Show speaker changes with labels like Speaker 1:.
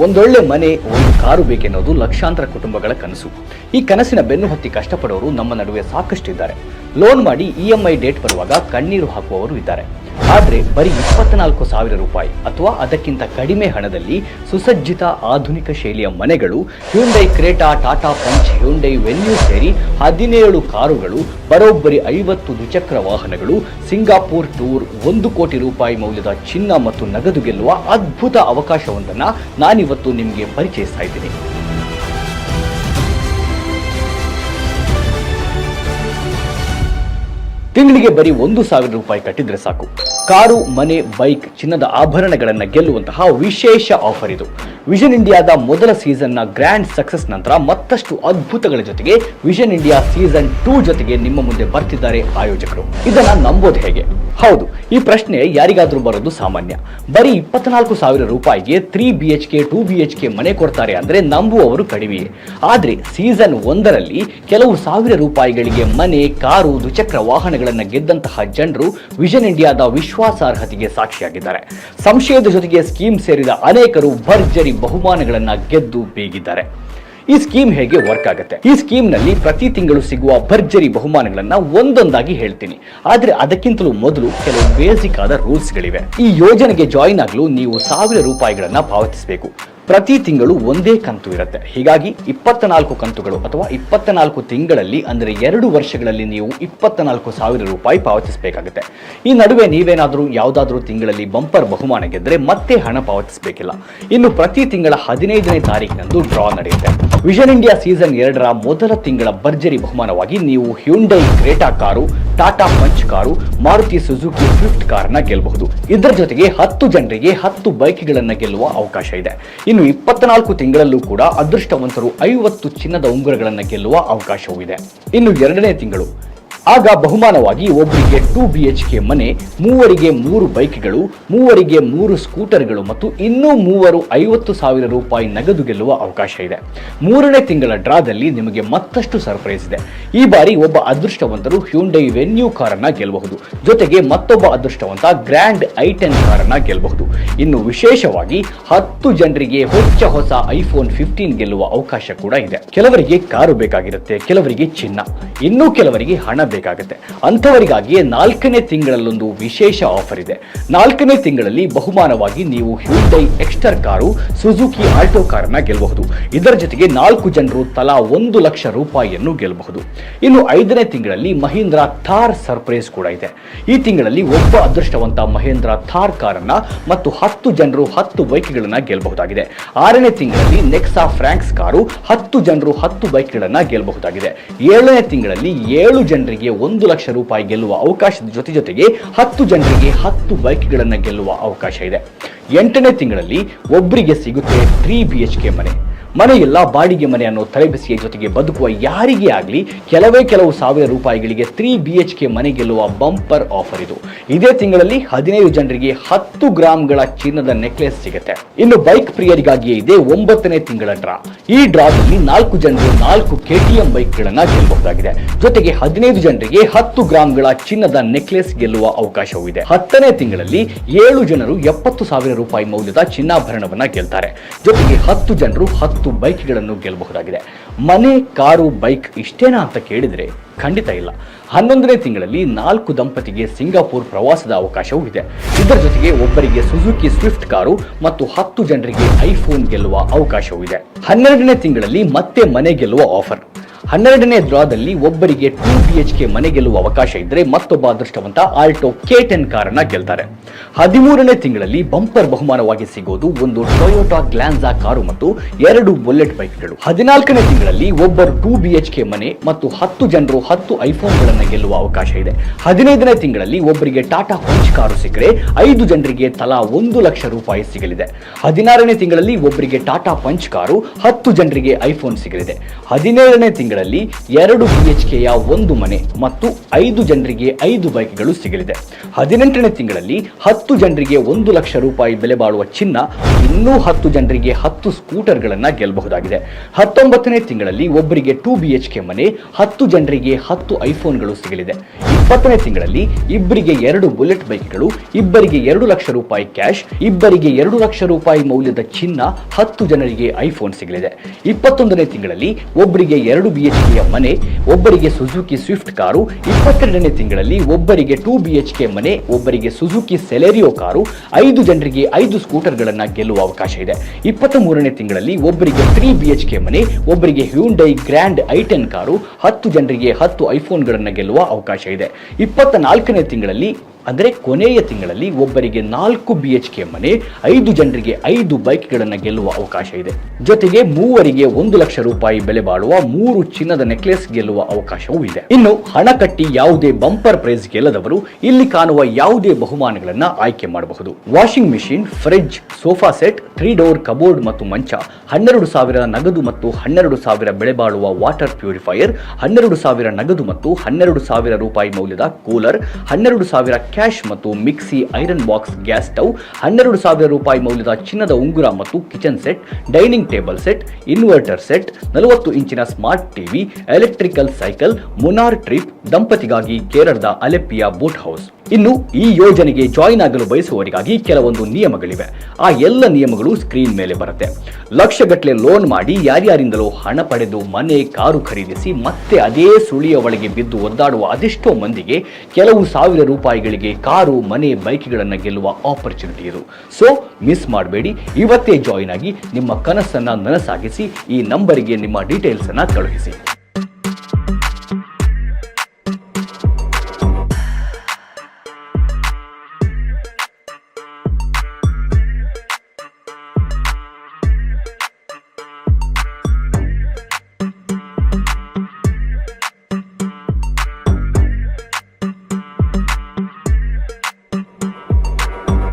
Speaker 1: ಒಂದೊಳ್ಳೆ ಮನೆ, ಒಂದು ಕಾರು ಬೇಕೆನ್ನೋದು ಲಕ್ಷಾಂತರ ಕುಟುಂಬಗಳ ಕನಸು. ಈ ಕನಸಿನ ಬೆನ್ನು ಹತ್ತಿ ಕಷ್ಟಪಡೋರು ನಮ್ಮ ನಡುವೆ ಸಾಕಷ್ಟಿದ್ದಾರೆ. ಲೋನ್ ಮಾಡಿ EMI ಡೇಟ್ ಬರುವಾಗ ಕಣ್ಣೀರು ಹಾಕುವವರು ಇದ್ದಾರೆ. ಆದರೆ ಬರೀ 24,000 ರೂಪಾಯಿ ಅಥವಾ ಅದಕ್ಕಿಂತ ಕಡಿಮೆ ಹಣದಲ್ಲಿ ಸುಸಜ್ಜಿತ ಆಧುನಿಕ ಶೈಲಿಯ ಮನೆಗಳು, Hyundai Creta, Tata punch, Hyundai venue ಸೇರಿ 17 ಕಾರುಗಳು, ಬರೋಬ್ಬರಿ 50 ದ್ವಿಚಕ್ರ ವಾಹನಗಳು, ಸಿಂಗಾಪುರ್ ಟೂರ್, 1 ಕೋಟಿ ರೂಪಾಯಿ ಮೌಲ್ಯದ ಚಿನ್ನ ಮತ್ತು ನಗದು ಗೆಲ್ಲುವ ಅದ್ಭುತ ಅವಕಾಶವೊಂದನ್ನು ನಾನಿವತ್ತು ನಿಮಗೆ ಪರಿಚಯಿಸ್ತಾ ಇದ್ದೀನಿ. ತಿಂಗಳಿಗೆ ಬರೀ 1,000 ರೂಪಾಯಿ ಕಟ್ಟಿದ್ರೆ ಸಾಕು, ಕಾರು, ಮನೆ, ಬೈಕ್, ಚಿನ್ನದ ಆಭರಣಗಳನ್ನು ಗೆಲ್ಲುವಂತಹ ವಿಶೇಷ ಆಫರ್ ಇದು. ವಿಷನ್ ಇಂಡಿಯಾದ ಮೊದಲ ಸೀಸನ್ನ ಗ್ರ್ಯಾಂಡ್ ಸಕ್ಸಸ್ ನಂತರ ಮತ್ತಷ್ಟು ಅದ್ಭುತಗಳ ಜೊತೆಗೆ ವಿಷನ್ ಇಂಡಿಯಾ ಸೀಸನ್ 2 ಜೊತೆಗೆ ನಿಮ್ಮ ಮುಂದೆ ಬರ್ತಿದ್ದಾರೆ ಆಯೋಜಕರು. ಇದನ್ನ ನಂಬೋದು ಹೇಗೆ? ಹೌದು, ಈ ಪ್ರಶ್ನೆ ಯಾರಿಗಾದ್ರೂ ಬರೋದು ಸಾಮಾನ್ಯ. ಬರೀ 24,000 ರೂಪಾಯಿಗೆ 3 BHK 2 BHK ಮನೆ ಕೊಡ್ತಾರೆ ಅಂದ್ರೆ ನಂಬುವವರು ಕಡಿಮೆಯೇ. ಆದ್ರೆ ಸೀಸನ್ 1ರಲ್ಲಿ ಕೆಲವು ಸಾವಿರ ರೂಪಾಯಿಗಳಿಗೆ ಮನೆ, ಕಾರು, ದ್ವಿಚಕ್ರ ವಾಹನಗಳನ್ನು ಗೆದ್ದಂತಹ ಜನರು ವಿಷನ್ ಇಂಡಿಯಾದ ವಿಶ್ವಾಸಾರ್ಹತೆಗೆ ಸಾಕ್ಷಿಯಾಗಿದ್ದಾರೆ. ಸಂಶಯದ ಜೊತೆಗೆ ಸ್ಕೀಮ್ ಸೇರಿದ ಅನೇಕರು ಭರ್ಜರಿ ಬಹುಮಾನಗಳನ್ನ ಗೆದ್ದು ಬೀಗಿದ್ದಾರೆ. ಈ ಸ್ಕೀಮ್ ಹೇಗೆ ವರ್ಕ್ ಆಗುತ್ತೆ? ಈ ಸ್ಕೀಮ್ ನಲ್ಲಿ ಪ್ರತಿ ತಿಂಗಳು ಸಿಗುವ ಭರ್ಜರಿ ಬಹುಮಾನಗಳನ್ನ ಒಂದೊಂದಾಗಿ ಹೇಳ್ತೀನಿ. ಆದ್ರೆ ಅದಕ್ಕಿಂತಲೂ ಮೊದಲು ಕೆಲವು ಬೇಸಿಕ್ ಆದ ರೂಲ್ಸ್ ಗಳಿವೆ. ಈ ಯೋಜನೆಗೆ ಜಾಯಿನ್ ಆಗಲು ನೀವು 1,000 ರೂಪಾಯಿಗಳನ್ನ ಪಾವತಿಸಬೇಕು. ಪ್ರತಿ ತಿಂಗಳು ಒಂದೇ ಕಂತು ಇರುತ್ತೆ. ಹೀಗಾಗಿ 24 ಕಂತುಗಳು ಅಥವಾ 24 ತಿಂಗಳಲ್ಲಿ ಅಂದರೆ 2 ವರ್ಷಗಳಲ್ಲಿ ನೀವು 24,000 ರೂಪಾಯಿ ಪಾವತಿಸಬೇಕಾಗುತ್ತೆ. ಈ ನಡುವೆ ನೀವೇನಾದರೂ ಯಾವುದಾದ್ರೂ ತಿಂಗಳಲ್ಲಿ ಬಂಪರ್ ಬಹುಮಾನ ಗೆದ್ದರೆ ಮತ್ತೆ ಹಣ ಪಾವತಿಸಬೇಕಿಲ್ಲ. ಇನ್ನು ಪ್ರತಿ ತಿಂಗಳ 15ನೇ ತಾರೀಕಿನಂದು ಡ್ರಾ ನಡೆಯುತ್ತೆ. ವಿಷನ್ ಇಂಡಿಯಾ ಸೀಸನ್ 2ರ ಮೊದಲ ತಿಂಗಳ ಭರ್ಜರಿ ಬಹುಮಾನವಾಗಿ ನೀವು Hyundai Creta car, Tata punch car, Maruti Suzuki Swift ಕಾರ್ನ ಗೆಲ್ಲಬಹುದು. ಇದರ ಜೊತೆಗೆ 10 ಜನರಿಗೆ 10 ಬೈಕ್ಗಳನ್ನು ಗೆಲ್ಲುವ ಅವಕಾಶ ಇದೆ. ಇನ್ನು 24 ತಿಂಗಳಲ್ಲೂ ಕೂಡ ಅದೃಷ್ಟವಂತರು 50 ಚಿನ್ನದ ಉಂಗುರಗಳನ್ನು ಗೆಲ್ಲುವ ಅವಕಾಶವೂ ಇದೆ. ಇನ್ನು 2ನೇ ತಿಂಗಳು, ಆಗ ಬಹುಮಾನವಾಗಿ ಒಬ್ಬರಿಗೆ 2 BHK ಮನೆ, 3 3 ಬೈಕ್ಗಳು, 3 3 ಸ್ಕೂಟರ್ಗಳು ಮತ್ತು ಇನ್ನೂ 3 50,000 ರೂಪಾಯಿ ನಗದು ಗೆಲ್ಲುವ ಅವಕಾಶ ಇದೆ. 3ನೇ ತಿಂಗಳ ಡ್ರಾದಲ್ಲಿ ನಿಮಗೆ ಮತ್ತಷ್ಟು ಸರ್ಪ್ರೈಸ್ ಇದೆ. ಈ ಬಾರಿ ಒಬ್ಬ ಅದೃಷ್ಟವಂತರು ಹ್ಯುಂಡೈ ವೆನ್ಯೂ ಕಾರನ್ನ ಗೆಲ್ಲಬಹುದು. ಜೊತೆಗೆ ಮತ್ತೊಬ್ಬ ಅದೃಷ್ಟವಂತ ಗ್ರ್ಯಾಂಡ್ i10 ಕಾರನ್ನ ಗೆಲ್ಲಬಹುದು. ಇನ್ನು ವಿಶೇಷವಾಗಿ 10 ಜನರಿಗೆ ಹೊಸ iPhone 15 ಗೆಲ್ಲುವ ಅವಕಾಶ ಕೂಡ ಇದೆ. ಕೆಲವರಿಗೆ ಕಾರು ಬೇಕಾಗಿರುತ್ತೆ, ಕೆಲವರಿಗೆ ಚಿನ್ನ, ಇನ್ನೂ ಕೆಲವರಿಗೆ ಹಣ ಬೇಕಾಗುತ್ತೆ. ಅಂಥವರಿಗಾಗಿಯೇ 4ನೇ ತಿಂಗಳಲ್ಲೊಂದು ವಿಶೇಷ ಆಫರ್ ಇದೆ. 4ನೇ ತಿಂಗಳಲ್ಲಿ ಬಹುಮಾನವಾಗಿ ನೀವು Hyundai Exter car, Suzuki Alto ಕಾರನ್ನ ಗೆಲ್ಲಬಹುದು. ಇದರ ಜೊತೆಗೆ 4 ಜನರು ತಲಾ 1 ಲಕ್ಷ ರೂಪಾಯಿಯನ್ನು ಗೆಲ್ಲಬಹುದು. ಇನ್ನು 5ನೇ ತಿಂಗಳಲ್ಲಿ ಮಹೀಂದ್ರ ಥಾರ್ ಸರ್ಪ್ರೈಸ್ ಕೂಡ ಇದೆ. ಈ ತಿಂಗಳಲ್ಲಿ ಒಬ್ಬ ಅದೃಷ್ಟವಂತ ಮಹೇಂದ್ರ ಥಾರ್ ಕಾರನ್ನ ಮತ್ತು 10 ಜನರು 10 ಬೈಕ್ಗಳನ್ನ ಗೆಲ್ಲಬಹುದಾಗಿದೆ. 6ನೇ ತಿಂಗಳಲ್ಲಿ ನೆಕ್ಸಾ ಫ್ರಾಂಕ್ಸ್ ಕಾರು, 10 ಜನರು 10 ಬೈಕ್ಗಳನ್ನ ಗೆಲ್ಲಬಹುದಾಗಿದೆ. 7ನೇ ತಿಂಗಳಲ್ಲಿ 7 ಜನರಿಗೆ 1 ಲಕ್ಷ ರೂಪಾಯಿ ಗೆಲ್ಲುವ ಅವಕಾಶದ ಜೊತೆಗೆ 10 ಜನರಿಗೆ 10 ಬೈಕ್ಗಳನ್ನು ಗೆಲ್ಲುವ ಅವಕಾಶ ಇದೆ. 8ನೇ ತಿಂಗಳಲ್ಲಿ ಒಬ್ಬರಿಗೆ ಸಿಗುತ್ತೆ 3 BHK ಮನೆಯೆಲ್ಲ ಬಾಡಿಗೆ ಮನೆ ಅನ್ನೋ ತಲೆಬಿಸಿಯ ಜೊತೆಗೆ ಬದುಕುವ ಯಾರಿಗೇ ಆಗಲಿ ಕೆಲವು ಸಾವಿರ ರೂಪಾಯಿಗಳಿಗೆ 3 BHK ಮನೆ ಗೆಲ್ಲುವ ಬಂಪರ್ ಆಫರ್ ಇದು. ಇದೇ ತಿಂಗಳಲ್ಲಿ 15 ಜನರಿಗೆ 10 ಗ್ರಾಂಗಳ ಚಿನ್ನದ ನೆಕ್ಲೆಸ್ ಸಿಗುತ್ತೆ. ಇನ್ನು ಬೈಕ್ ಪ್ರಿಯರಿಗಾಗಿಯೇ ಇದೆ 9ನೇ ತಿಂಗಳ ಡ್ರಾ. ಈ ಡ್ರಾದಲ್ಲಿ 4 ಜನರು 4 KTM ಬೈಕ್ಗಳನ್ನ ಗೆಲ್ಲಬಹುದಾಗಿದೆ. ಜೊತೆಗೆ 15 ಜನರಿಗೆ 10 ಗ್ರಾಂಗಳ ಚಿನ್ನದ ನೆಕ್ಲೆಸ್ ಗೆಲ್ಲುವ ಅವಕಾಶವೂ ಇದೆ. 10ನೇ ತಿಂಗಳಲ್ಲಿ 7 ಜನರು 70,000 ರೂಪಾಯಿ ಮೌಲ್ಯದ ಚಿನ್ನಾಭರಣವನ್ನ ಗೆಲ್ತಾರೆ. ಜೊತೆಗೆ 10 ಜನರು 10 ಬೈಕ್ಗಳನ್ನು ಗೆಲ್ಲಬಹುದಾಗಿದೆ. ಮನೆ, ಕಾರು, ಬೈಕ್ ಇಷ್ಟೇನಾ ಅಂತ ಕೇಳಿದ್ರೆ ಖಂಡಿತ ಇಲ್ಲ. 11ನೇ ತಿಂಗಳಲ್ಲಿ 4 ದಂಪತಿಗೆ ಸಿಂಗಾಪುರ್ ಪ್ರವಾಸದ ಅವಕಾಶವೂ ಇದೆ. ಇದರ ಜೊತೆಗೆ ಒಬ್ಬರಿಗೆ ಸುಜುಕಿ ಸ್ವಿಫ್ಟ್ ಕಾರು ಮತ್ತು 10 ಜನರಿಗೆ iPhone ಗೆಲ್ಲುವ ಅವಕಾಶವೂ ಇದೆ. 12ನೇ ತಿಂಗಳಲ್ಲಿ ಮತ್ತೆ ಮನೆ ಗೆಲ್ಲುವ ಆಫರ್. 12ನೇ ಡ್ರಾದಲ್ಲಿ ಒಬ್ಬರಿಗೆ 2 BHK ಮನೆ ಗೆಲ್ಲುವ ಅವಕಾಶ ಇದ್ರೆ ಮತ್ತೊಬ್ಬ ಅದೃಷ್ಟವಂತ ಆಲ್ಟೋ K10 ಕಾರನ್ನ ಗೆಲ್ತಾರೆ. 13ನೇ ತಿಂಗಳಲ್ಲಿ ಬಂಪರ್ ಬಹುಮಾನವಾಗಿ ಸಿಗೋದು ಒಂದು ಟೊಯೋಟಾ ಗ್ಲಾನ್ಸಾ ಕಾರು ಮತ್ತು 2 ಬುಲೆಟ್ ಬೈಕ್ಗಳು. 14ನೇ ತಿಂಗಳಲ್ಲಿ ಒಬ್ಬರು 2 BHK ಮನೆ ಮತ್ತು 10 ಜನರು 10 ಐಫೋನ್ಗಳನ್ನು ಗೆಲ್ಲುವ ಅವಕಾಶ ಇದೆ. 15ನೇ ತಿಂಗಳಲ್ಲಿ ಒಬ್ಬರಿಗೆ ಟಾಟಾ ಪಂಚ್ ಕಾರು ಸಿಕ್ಕರೆ 5 ಜನರಿಗೆ ತಲಾ 1 ಲಕ್ಷ ರೂಪಾಯಿ ಸಿಗಲಿದೆ. 16ನೇ ತಿಂಗಳಲ್ಲಿ ಒಬ್ಬರಿಗೆ ಟಾಟಾ ಪಂಚ್ ಕಾರು, 10 ಜನರಿಗೆ ಐಫೋನ್ ಸಿಗಲಿದೆ. 17ನೇ ತಿಂಗಳಲ್ಲಿ 2 BHKಯ 1 ಮನೆ ಮತ್ತು 5 ಜನರಿಗೆ 5 ಬೈಕ್ಗಳು ಸಿಗಲಿದೆ. 18ನೇ ತಿಂಗಳಲ್ಲಿ 10 ಜನರಿಗೆ 1 ಲಕ್ಷ ರೂಪಾಯಿ ಬೆಲೆ ಬಾಳುವ ಚಿನ್ನ, ಇನ್ನೂ 10 ಜನರಿಗೆ 10 ಸ್ಕೂಟರ್ಗಳನ್ನು ಗೆಲ್ಲಬಹುದಾಗಿದೆ. 19ನೇ ತಿಂಗಳಲ್ಲಿ ಒಬ್ಬರಿಗೆ 2 BHK ಮನೆ, 10 ಜನರಿಗೆ 10 ಐಫೋನ್ಗಳು ಸಿಗಲಿದೆ. 20ನೇ ತಿಂಗಳಲ್ಲಿ ಇಬ್ಬರಿಗೆ 2 ಬುಲೆಟ್ ಬೈಕ್ಗಳು, ಇಬ್ಬರಿಗೆ 2 ಲಕ್ಷ ರೂಪಾಯಿ ಕ್ಯಾಶ್, ಇಬ್ಬರಿಗೆ 2 ಲಕ್ಷ ರೂಪಾಯಿ ಮೌಲ್ಯದ ಚಿನ್ನ, 10 ಜನರಿಗೆ ಐಫೋನ್ ಸಿಗಲಿದೆ. 21ನೇ ತಿಂಗಳಲ್ಲಿ ಒಬ್ಬರಿಗೆ 2 BHK ಮನೆ, ಒಬ್ಬರಿಗೆ ಸುಜುಕಿ ಸ್ವಿಫ್ಟ್ ಕಾರು. 22ನೇ ತಿಂಗಳಲ್ಲಿ ಒಬ್ಬರಿಗೆ 2 BHK ಮನೆ, ಒಬ್ಬರಿಗೆ ಸುಜುಕಿ ಸೆಲೆರಿಯೋ ಕಾರು, 5 ಜನರಿಗೆ 5 ಸ್ಕೂಟರ್ಗಳನ್ನು ಗೆಲ್ಲುವ ಅವಕಾಶ ಇದೆ. 23ನೇ ತಿಂಗಳಲ್ಲಿ ಒಬ್ಬರಿಗೆ 3 BHK ಮನೆ, ಒಬ್ಬರಿಗೆ ಹ್ಯುಂಡೈ ಗ್ರ್ಯಾಂಡ್ i10 ಕಾರು, 10 ಜನರಿಗೆ 10 ಐಫೋನ್ಗಳನ್ನು ಗೆಲ್ಲುವ ಅವಕಾಶ ಇದೆ. 24ನೇ ತಿಂಗಳಲ್ಲಿ ಅಂದರೆ ಕೊನೆಯ ತಿಂಗಳಲ್ಲಿ ಒಬ್ಬರಿಗೆ 4 BHK ಮನೆ, 5 ಜನರಿಗೆ 5 ಬೈಕ್ಗಳನ್ನು ಗೆಲ್ಲುವ ಅವಕಾಶ ಇದೆ. ಜೊತೆಗೆ ಮೂವರಿಗೆ 1 ಲಕ್ಷ ರೂಪಾಯಿ ಬೆಲೆ ಬಾಳುವ 3 ಚಿನ್ನದ ನೆಕ್ಲೆಸ್ ಗೆಲ್ಲುವ ಅವಕಾಶವೂ ಇದೆ. ಇನ್ನು ಹಣ ಕಟ್ಟಿ ಯಾವುದೇ ಬಂಪರ್ ಪ್ರೈಸ್ ಗೆಲ್ಲದವರು ಇಲ್ಲಿ ಕಾಣುವ ಯಾವುದೇ ಬಹುಮಾನಗಳನ್ನ ಆಯ್ಕೆ ಮಾಡಬಹುದು. Washing machine, fridge, sofa set, 3 door cupboard ಮತ್ತು ಮಂಚ, 12,000 ನಗದು ಮತ್ತು 12,000 ಬೆಲೆ ಬಾಳುವ ವಾಟರ್ ಪ್ಯೂರಿಫೈಯರ್, 12,000 ನಗದು ಮತ್ತು 12,000 ರೂಪಾಯಿ ಮೌಲ್ಯದ ಕೂಲರ್, 12,000 ಕ್ಯಾಶ್ ಮತ್ತು mixie, iron box, gas stove, 12,000 ರೂಪಾಯಿ ಮೌಲ್ಯದ ಚಿನ್ನದ ಉಂಗುರ ಮತ್ತು kitchen set, dining table set, inverter set, 40 ಇಂಚಿನ smart TV, electrical cycle, Munnar trip, ದಂಪತಿಗಾಗಿ ಕೇರಳದ ಅಲೆಪ್ಪಿಯ ಬೋಟ್ ಹೌಸ್. ಇನ್ನು ಈ ಯೋಜನೆಗೆ ಜಾಯಿನ್ ಆಗಲು ಬಯಸುವವರಿಗಾಗಿ ಕೆಲವೊಂದು ನಿಯಮಗಳಿವೆ. ಆ ಎಲ್ಲ ನಿಯಮಗಳು ಸ್ಕ್ರೀನ್ ಮೇಲೆ ಬರುತ್ತೆ. ಲಕ್ಷಗಟ್ಟಲೆ ಲೋನ್ ಮಾಡಿ ಯಾರ್ಯಾರಿಂದಲೋ ಹಣ ಪಡೆದು ಮನೆ, ಕಾರು ಖರೀದಿಸಿ ಮತ್ತೆ ಅದೇ ಸುಳಿಯ ಒಳಗೆ ಬಿದ್ದು ಒದ್ದಾಡುವ ಅದೆಷ್ಟೋ ಮಂದಿಗೆ ಕೆಲವು ಸಾವಿರ ರೂಪಾಯಿಗಳಿಗೆ ಕಾರು, ಮನೆ, ಬೈಕ್ಗಳನ್ನು ಗೆಲ್ಲುವ ಆಪರ್ಚುನಿಟಿ ಇದು. ಸೊ ಮಿಸ್ ಮಾಡಬೇಡಿ. ಇವತ್ತೇ ಜಾಯಿನ್ ಆಗಿ ನಿಮ್ಮ ಕನಸನ್ನ ನನಸಾಗಿಸಿ ಈ ನಂಬರಿಗೆ ನಿಮ್ಮ ಡೀಟೇಲ್ಸ್ ಅನ್ನ ಕಳುಹಿಸಿ.